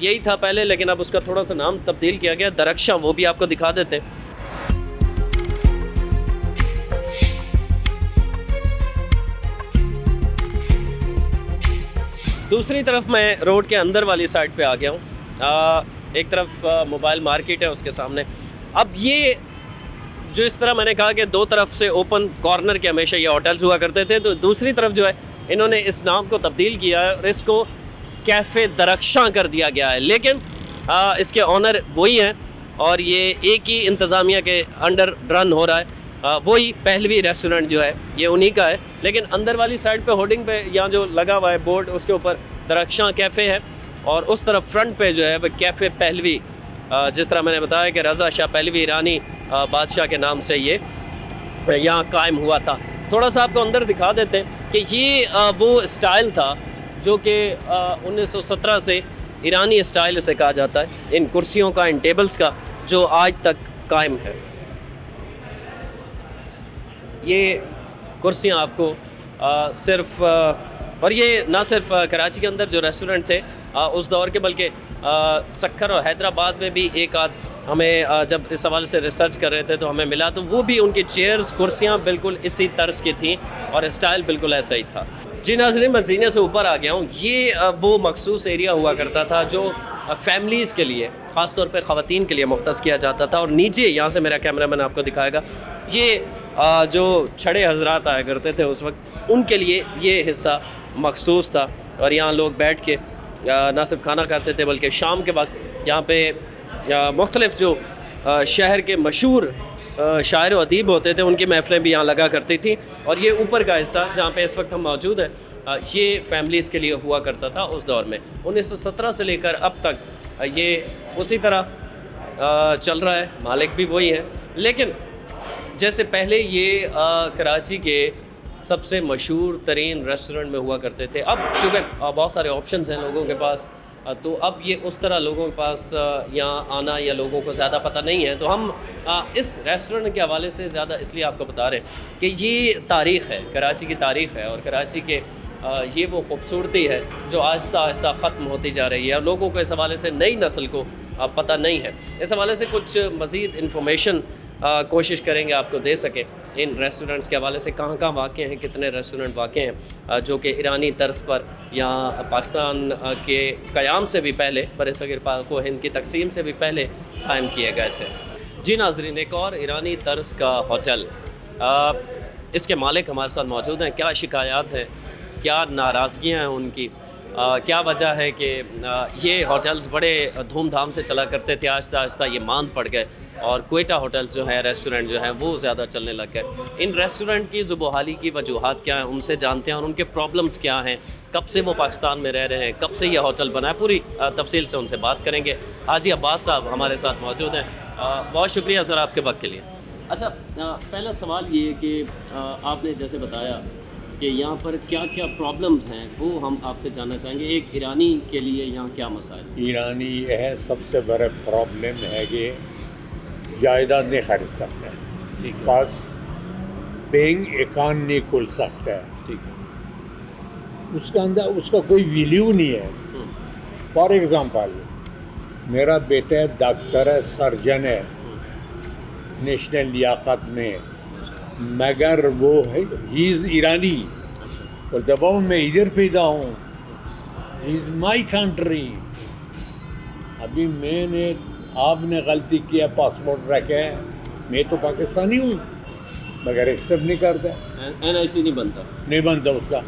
یہی تھا پہلے، لیکن اب اس کا تھوڑا سا نام تبدیل کیا گیا، درخشاں، وہ بھی آپ کو دکھا دیتے ہیں۔ دوسری طرف میں روڈ کے اندر والی سائڈ پہ آ گیا ہوں، ایک طرف موبائل مارکیٹ ہے اس کے سامنے۔ اب یہ جو اس طرح میں نے کہا کہ دو طرف سے اوپن کارنر کے ہمیشہ یہ ہوٹلز ہوا کرتے تھے، تو دوسری طرف جو ہے انہوں نے اس نام کو تبدیل کیا ہے اور اس کو کیفے درخشاں کر دیا گیا ہے، لیکن اس کے آنر وہی ہیں اور یہ ایک ہی انتظامیہ کے انڈر رن ہو رہا ہے، وہی پہلوی ریسٹورنٹ جو ہے یہ انہی کا ہے، لیکن اندر والی سائڈ پہ ہورڈنگ پہ یہاں جو لگا ہوا ہے بورڈ اس کے اوپر درخشاں کیفے ہے، اور اس طرف فرنٹ پہ جو ہے وہ کیفے پہلوی، جس طرح میں نے بتایا کہ رضا شاہ پہلوی ایرانی بادشاہ کے نام سے یہ یہاں قائم ہوا تھا۔ تھوڑا سا آپ کو اندر دکھا دیتے ہیں کہ یہ وہ اسٹائل تھا جو کہ 1917 سے ایرانی اسٹائل اسے کہا جاتا ہے، ان کرسیوں کا، ان ٹیبلز کا، جو آج تک قائم ہے۔ یہ کرسیاں آپ کو صرف اور یہ نہ صرف کراچی کے اندر جو ریسٹورنٹ تھے اس دور کے، بلکہ سکھر اور حیدرآباد میں بھی ایک آدھ ہمیں جب اس حوالے سے ریسرچ کر رہے تھے تو ہمیں ملا، تو وہ بھی ان کی چیئرز، کرسیاں بالکل اسی طرز کی تھیں اور اسٹائل بالکل ایسا ہی تھا۔ جی ناظرین، میں زینے سے اوپر آ گیا ہوں۔ یہ وہ مخصوص ایریا ہوا کرتا تھا جو فیملیز کے لیے، خاص طور پہ خواتین کے لیے مختص کیا جاتا تھا، اور نیچے یہاں سے میرا کیمرہ مین آپ کو دکھائے گا، یہ جو چھڑے حضرات آیا کرتے تھے اس وقت، ان کے لیے یہ حصہ مخصوص تھا، اور یہاں لوگ بیٹھ کے نہ صرف کھانا کھاتے تھے بلکہ شام کے وقت یہاں پہ مختلف جو شہر کے مشہور شاعر و ادیب ہوتے تھے ان کی محفلیں بھی یہاں لگا کرتی تھیں، اور یہ اوپر کا حصہ جہاں پہ اس وقت ہم موجود ہیں یہ فیملیز کے لیے ہوا کرتا تھا اس دور میں۔ 1917 سے لے کر اب تک یہ اسی طرح چل رہا ہے، مالک بھی وہی ہیں، لیکن جیسے پہلے یہ کراچی کے سب سے مشہور ترین ریسٹورنٹ میں ہوا کرتے تھے، اب چونکہ بہت سارے آپشنز ہیں لوگوں کے پاس، تو اب یہ اس طرح لوگوں کے پاس یہاں آنا یا لوگوں کو زیادہ پتہ نہیں ہے، تو ہم اس ریسٹورنٹ کے حوالے سے زیادہ اس لیے آپ کو بتا رہے ہیں کہ یہ تاریخ ہے، کراچی کی تاریخ ہے، اور کراچی کے یہ وہ خوبصورتی ہے جو آہستہ آہستہ ختم ہوتی جا رہی ہے، اور لوگوں کو اس حوالے سے، نئی نسل کو پتہ نہیں ہے۔ اس حوالے سے کچھ مزید انفارمیشن کوشش کریں گے آپ کو دے سکیں ان ریسٹورنٹس کے حوالے سے، کہاں کہاں واقع ہیں، کتنے ریسٹورنٹ واقع ہیں جو کہ ایرانی طرز پر یا پاکستان کے قیام سے بھی پہلے، برصغیر پاک و ہند کی تقسیم سے بھی پہلے قائم کیے گئے تھے۔ جی ناظرین، ایک اور ایرانی طرز کا ہوٹل، اس کے مالک ہمارے ساتھ موجود ہیں۔ کیا شکایات ہیں، کیا ناراضگیاں ہیں ان کی، کیا وجہ ہے کہ یہ ہوٹلز بڑے دھوم دھام سے چلا کرتے تھے، آہستہ آہستہ یہ ماند پڑ گئے اور کوئٹہ ہوٹلز جو ہیں، ریسٹورنٹ جو ہیں وہ زیادہ چلنے لگ گئے۔ ان ریسٹورنٹ کی ذوب و حالی کی وجوہات کیا ہیں، ان سے جانتے ہیں، اور ان کے پرابلمز کیا ہیں، کب سے وہ پاکستان میں رہ رہے ہیں، کب سے یہ ہوٹل بنا ہے، پوری تفصیل سے ان سے بات کریں گے۔ حاجی عباس صاحب ہمارے ساتھ موجود ہیں، بہت شکریہ سر آپ کے وقت کے لیے۔ اچھا، پہلا سوال یہ ہے کہ آپ نے جیسے بتایا کہ یہاں پر کیا کیا پرابلمز ہیں، وہ ہم آپ سے جاننا چاہیں گے۔ ایک ایرانی کے لیے یہاں کیا مسائل ہیں؟ ایرانی یہ ہے سب سے بڑا پرابلم ہے کہ جائیداد نہیں خرید سکتا ہے، پاس بینک اکاؤنٹ نہیں کھل سکتا ہے، ٹھیک ہے، اس کا اندر اس کا کوئی ویلیو نہیں ہے۔ فار ایگزامپل میرا بیٹا ڈاکٹر ہے، سرجن ہے، نیشنل لیاقت میں، مگر وہ ہے ہی از ایرانی، اور جب میں ادھر پیدا ہوں، ہی از مائی کنٹری۔ ابھی میں نے، آپ نے غلطی کیا، پاسپورٹ رکھے، میں تو پاکستانی ہوں، مگر ایکسیپٹ نہیں کرتا، این آئی سی نہیں بنتا اس کا۔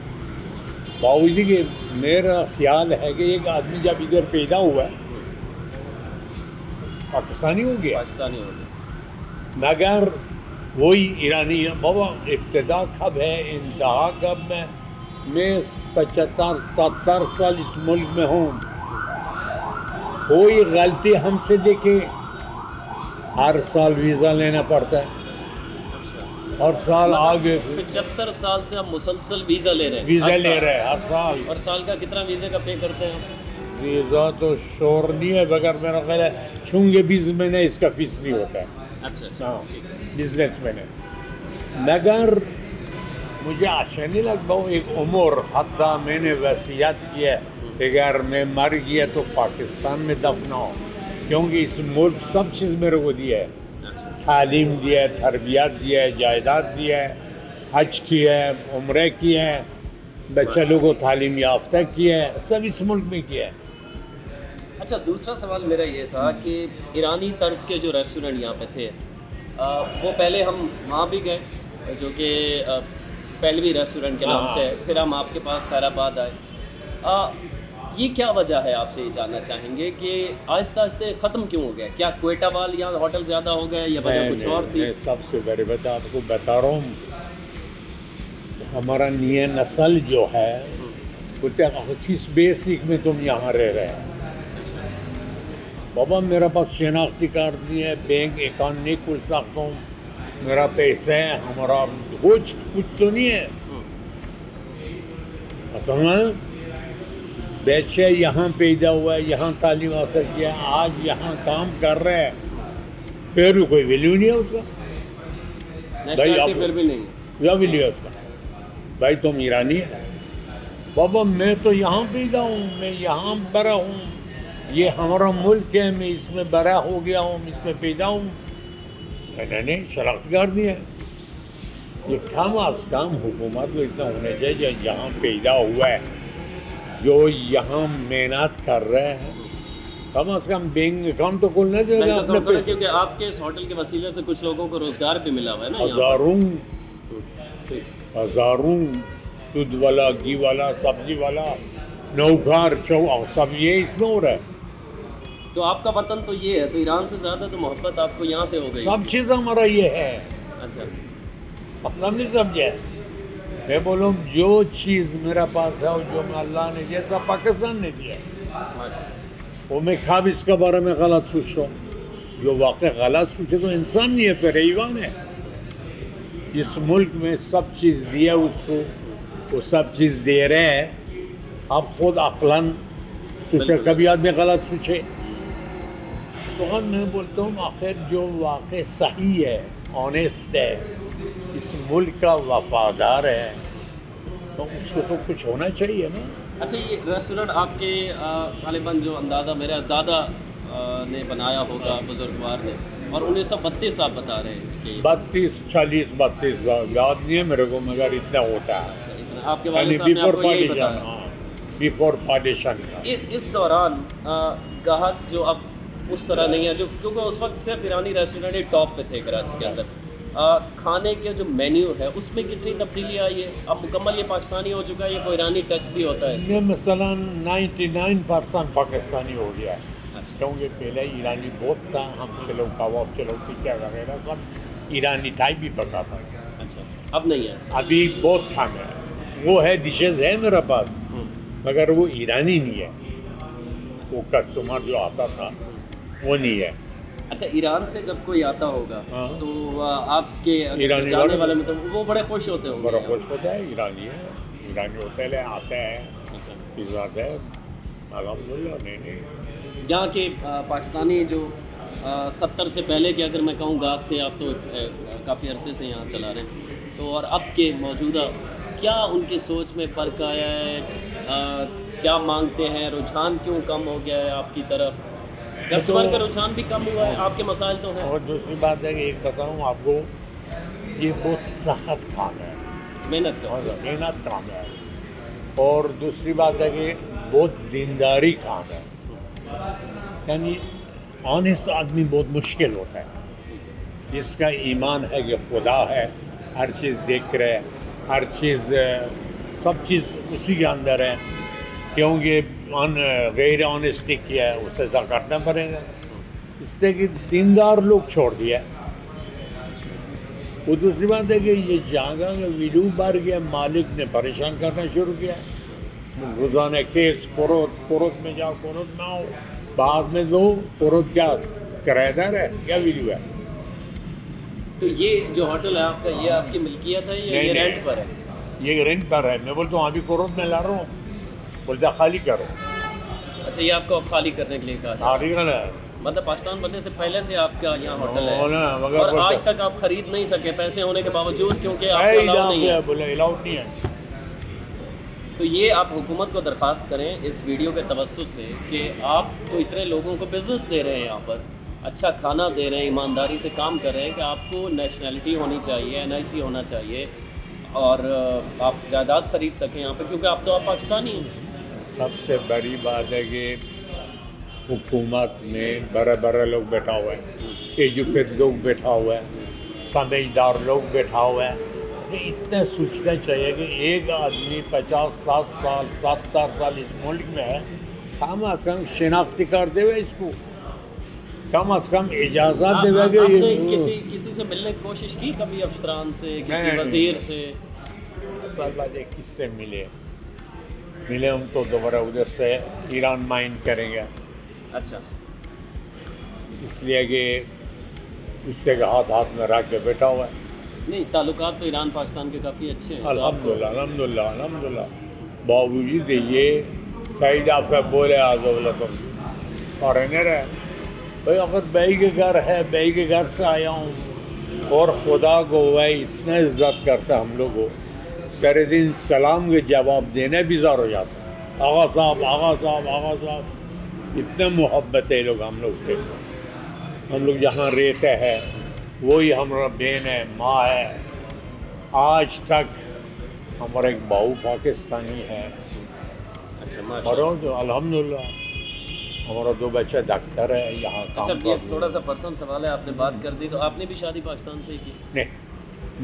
باوجود کہ میرا خیال ہے کہ ایک آدمی جب ادھر پیدا ہوا ہے پاکستانی ہو گیا، مگر وہی ایرانی۔ بابا ابتدا کب ہے، انتہا کب میں 75-70 سال اس ملک میں ہوں، کوئی غلطی ہم سے دیکھے، ہر سال ویزا لینا پڑتا ہے، ہر سال آگے 75 سال سے ہم مسلسل ویزا لے رہے ہیں ہر سال۔ اور سال کا کتنا ویزے کا پے کرتے ہیں؟ ویزا تو شور نہیں ہے، مگر میرا خیال ہے چونکہ بزنس میں اس کا فیس نہیں ہوتا ہے۔ اچھا، ہاں، بزنس میں نے، مگر مجھے اچھا نہیں لگتا۔ ایک عمر حتیٰ میں نے وصیت کیا ہے کہ اگر میں مر گیا تو پاکستان میں دفناؤ، کیونکہ اس ملک سب چیز میرے کو دیا ہے، تعلیم دیا ہے، تربیت دیا ہے، جائیداد دیا ہے، حج کیا ہے، عمرہ کیا ہے، بچہ لوگوں کو تعلیم یافتہ کیا ہے، سب اس ملک میں کیا ہے۔ اچھا، دوسرا سوال میرا یہ تھا کہ ایرانی طرز کے جو ریسٹورنٹ یہاں پہ تھے وہ پہلے ہم وہاں بھی گئے جو کہ پہلوی ریسٹورنٹ کے نام سے ہے، پھر ہم آپ کے پاس خیر آباد آئے، یہ کیا وجہ ہے؟ آپ سے یہ جاننا چاہیں گے کہ آہستہ آہستہ ختم کیوں ہو گیا؟ کیا کوئٹہ وال یہاں ہوٹل زیادہ ہو گئے یا وجہ کچھ اور تھی؟ میں سب سے بڑی بات آپ کو بتا رہا ہوں، ہمارا نیا نسل جو ہے بولتے ہیں کس بیسک میں تم یہاں رہ رہے ہیں؟ بابا میرا پاس شناختی کارڈ نہیں ہے، بینک اکاؤنٹ نہیں کھل سکتا ہوں، میرا پیسہ ہے، ہمارا کچھ تو نہیں ہے۔ بچہ یہاں پیدا ہوا ہے، یہاں تعلیم حاصل کیا ہے، آج یہاں کام کر رہا ہے، پھر بھی کوئی ویلیو نہیں ہے اس کا بھائی، پھر بھی نہیں کیا ویلیو ہے اس کا؟ بھائی تم ایرانی ہے، بابا میں تو یہاں پیدا ہوں، میں یہاں بڑا ہوں، یہ ہمارا ملک ہے، میں اس میں بڑا ہو گیا ہوں، اس میں پیدا ہوں، میں نے شناخت کارڈ دیا ہے۔ یہ کم از کم حکومت کو اتنا ہونا چاہیے جو یہاں پیدا ہوا ہے، جو یہاں محنت کر رہے ہیں، کم از کم بینک اکاؤنٹ تو کھولنا دے گا اپنے پہ۔ کیونکہ آپ کے اس ہوٹل کے وسیلے سے کچھ لوگوں کو روزگار بھی ملا ہوا ہے نا، ہزاروں دودھ والا، گھی والا، سبزی والا، نوکر سب یہ اس میں ہو رہا ہے۔ تو آپ کا وطن تو یہ ہے، تو ایران سے زیادہ تو محبت آپ کو یہاں سے ہو گئی؟ سب چیز ہمارا یہ ہے، اچھا، مطلب نہیں سمجھے؟ میں بولوں جو چیز میرا پاس ہے اور جو میں اللہ نے دیا سب پاکستان نے دیا ہے، وہ میں خواب اس کے بارے میں غلط سوچوں، جو واقع غلط سوچے تو انسان نہیں ہے، پھر حیوان ہے۔ اس ملک میں سب چیز دیا اس کو، وہ سب چیز دے رہے ہیں، اب خود عقلاً سوچے، کبھی آدمی غلط سوچے تو میں بولتا ہوں آخر جو واقع صحیح ہے، آنیسٹ ہے، اس ملک کا وفادار ہے، تو اس کو تو کچھ ہونا چاہیے نا۔ اچھا، یہ ریسٹورنٹ آپ کے غالباً جو اندازہ میرا دادا نے بنایا ہوگا، بزرگوار نے، اور 1932 آپ بتا رہے ہیں کہ 32 یاد نہیں ہے میرے کو، مگر اتنا ہوتا ہے، آپ کے والد صاحب نے آپ کو یہی بتایا؟ بیفور پارٹیشن کا۔ اس دوران گاہک جو اب اس طرح نہیں ہے، جو کیونکہ اس وقت صرف ایرانی ریسٹورنٹ ٹاپ پہ تھے کراچی کے اندر، کھانے کے جو مینیو ہے اس میں کتنی تبدیلی آئی ہے؟ اب مکمل یہ پاکستانی ہو چکا ہے یا کوئی ایرانی ٹچ بھی ہوتا ہے اس میں؟ یہ مثلاً 99% پاکستانی ہو گیا ہے، کیونکہ پہلے ایرانی بہت تھا، ہم چلو کباب، چلو ٹکا وغیرہ سب ایرانی ٹائپ بھی پکاتا ہے۔ اچھا، اب نہیں ہے؟ ابھی بہت کھانا ہے، وہ ہے ڈشز ہے میرے پاس، مگر وہ ایرانی نہیں ہے، وہ کسٹمر جو آتا تھا وہ نہیں ہے۔ اچھا، ایران سے جب کوئی آتا ہوگا تو آپ کے ایرانی جانے والے میں تو وہ بڑے خوش ہوتے ہوں گے؟ بڑا خوش ہوتا ہے، ایرانی ہے، ایرانی ہوٹل ہے، آتا ہے، پزا ہے، الحمدللہ۔ نہیں یہاں کے پاکستانی جو 70 سے پہلے کے اگر میں کہوں گاہک تھے، آپ تو کافی عرصے سے یہاں چلا رہے ہیں، تو اور اب کے موجودہ کیا ان کی سوچ میں فرق آیا ہے؟ کیا مانگتے ہیں؟ رجحان کیوں کم ہو گیا ہے آپ کی طرف؟ کسٹمر کا رجحان بھی کم ہوا ہے؟ آپ کے مسائل تو ہیں۔ اور دوسری بات ہے کہ ایک بتاؤں آپ کو، یہ بہت سخت کام ہے، محنت کا، محنت کام ہے، اور دوسری بات ہے کہ بہت دینداری کام ہے، یعنی آنیسٹ آدمی بہت مشکل ہوتا ہے، جس کا ایمان ہے کہ خدا ہے، ہر چیز دیکھ رہے، ہر چیز سب چیز اسی کے اندر ہے، کیونکہ غیر آنیسٹی کیا ہے اسے ایسا کرنا پڑے گا، اس لیے کہ دیندار لوگ چھوڑ دیا۔ وہ دوسری بات ہے کہ یہ جگہ کا ویڈیو بڑھ گیا، مالک نے پریشان کرنا شروع کیا، روزانہ کیس، کوروت میں جاؤ، کوروت میں آؤ، بعد میں دو کوروت کیا کرایہ دار ہے کیا ویڈیو ہے؟ تو یہ جو ہوٹل ہے آپ کا، یہ آپ کی ملکیت ہے یا یہ رینٹ پر ہے؟ یہ رینٹ پر ہے، میں بولتا ہوں ابھی کوروت میں لا رہا ہوں، بولتا خالی کرو۔ اچھا، یہ آپ کو خالی کرنے کے لیے کہا خالی کرنا ہے، مطلب پاکستان بننے سے پہلے سے آپ کا یہاں ہوٹل ہے، مگر اور آج تک آپ خرید نہیں سکے پیسے ہونے کے باوجود، کیونکہ آپ کو الاؤ نہیں ہے؟ بولے الاؤڈ نہیں ہے، تو یہ آپ حکومت کو درخواست کریں اس ویڈیو کے توسط سے کہ آپ تو اتنے لوگوں کو بزنس دے رہے ہیں یہاں پر, اچھا کھانا دے رہے ہیں, ایمانداری سے کام کر رہے ہیں, کہ آپ کو نیشنلٹی ہونی چاہیے, NIC ہونا چاہیے, اور آپ جائیداد خرید سکیں یہاں پہ, کیونکہ آپ پاکستانی ہیں. سب سے بڑی بات ہے کہ حکومت میں بڑے بڑے لوگ بیٹھا ہوا ہے, ایجوکیٹ لوگ بیٹھا ہوا ہے, سمجھدار لوگ بیٹھا ہوا ہے. اتنا سوچنا چاہیے کہ ایک آدمی 50-60 سال 70 سال اس ملک میں ہے, کم از کم شناختی کارڈ دے ہوئے اس کو, کم از کم اجازت دے ہوئے کہ آپ نے کسی سے ملنے کی کوشش کی کبھی, افسران سے, کسی وزیر سے؟ کس سے ملے ہم تو دوبارہ ادھر سے ایران مائن کریں گے. اچھا, اس لیے کہ اس کے ہاتھ میں رکھ کے بیٹھا ہوا ہے. نہیں, تعلقات تو ایران پاکستان کے کافی اچھے ہیں. الحمدللہ باوجود یہ کئی دفعہ بولے تم فارنر ہے بھائی, اگر بھائی کے گھر ہے, بھائی کے گھر سے آیا ہوں, اور خدا کو وہ اتنا عزت کرتا ہم لوگ کو, سارے دن سلام کے جواب دینے بھی زار ہو جاتا ہے, آغا صاحب, اتنے محبت ہے لوگ ہم لوگ سے. ہم لوگ جہاں رہتے ہیں وہی ہمارا بہن ہے, ماں ہے. آج تک ہمارا ایک بہو پاکستانی ہے, اور الحمدللہ ہمارا 2 بچے ڈاکٹر ہے یہاں کام اچھا, یہ تھوڑا سا پرسنل سوال ہے, آپ نے بات کر دی, تو آپ نے بھی شادی پاکستان سے ہی کی؟ نہیں,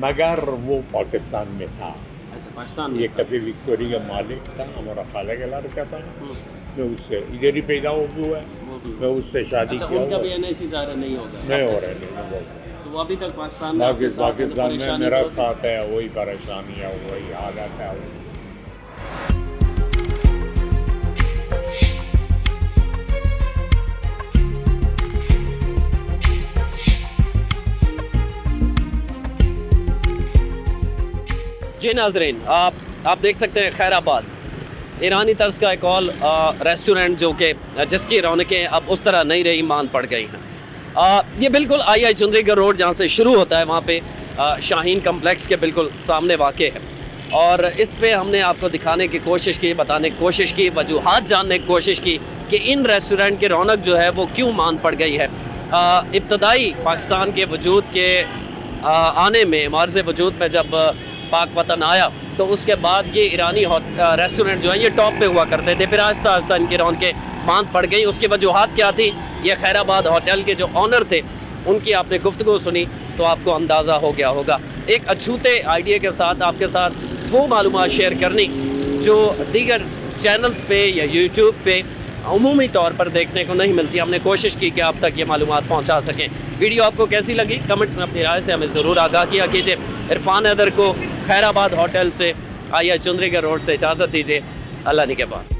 مگر وہ پاکستان میں تھا. اچھا, پاکستان میں. یہ کبھی وکٹوری کا مالک تھا, ہمارا خالہ کا لڑکا تھا, میں اس سے ادھر ہی پیدا ہوا ہے, میں اس سے شادی کیا. ان کا بھی NIC ظاہر نہیں ہوگا, نہیں ہو رہا ہے. تو وہ ابھی تک پاکستان میں میرا ساتھ ہے, وہی پریشانی ہے, وہی حالت ہے. جی ناظرین, آپ دیکھ سکتے ہیں خیر آباد ایرانی طرز کا ایک اور ریسٹورنٹ جو کہ جس کی رونقیں اب اس طرح نہیں رہی, مان پڑ گئی ہیں. یہ بالکل IIA چندری گڑھ روڈ جہاں سے شروع ہوتا ہے, وہاں پہ شاہین کمپلیکس کے بالکل سامنے واقع ہے, اور اس پہ ہم نے آپ کو دکھانے کی کوشش کی, بتانے کی کوشش کی, وجوہات جاننے کی کوشش کی کہ ان ریسٹورنٹ کی رونق جو ہے وہ کیوں مان پڑ گئی ہے. ابتدائی پاکستان کے وجود کے آنے میں, معرض وجود میں جب پاک وطن آیا, تو اس کے بعد یہ ایرانی ریسٹورنٹ جو ہیں یہ ٹاپ پہ ہوا کرتے تھے. پھر آہستہ آہستہ ان کی رونقیں ماند پڑ گئی. اس کی وجوہات کیا تھی, یہ خیر آباد ہوٹل کے جو آنر تھے ان کی آپ نے گفتگو سنی تو آپ کو اندازہ ہو گیا ہوگا. ایک اچھوتے آئیڈیا کے ساتھ آپ کے ساتھ وہ معلومات شیئر کرنی جو دیگر چینلز پہ یا یوٹیوب پہ عمومی طور پر دیکھنے کو نہیں ملتی. ہم نے کوشش کی کہ آپ تک یہ معلومات پہنچا سکیں. ویڈیو آپ کو کیسی لگی کمنٹس میں اپنی رائے سے ہمیں ضرور آگاہ کیا کیجیے. عرفان حیدر کو خیر آباد ہوٹل سے IIA چندری گڑھ روڈ سے اجازت دیجیے. اللہ نگہبان.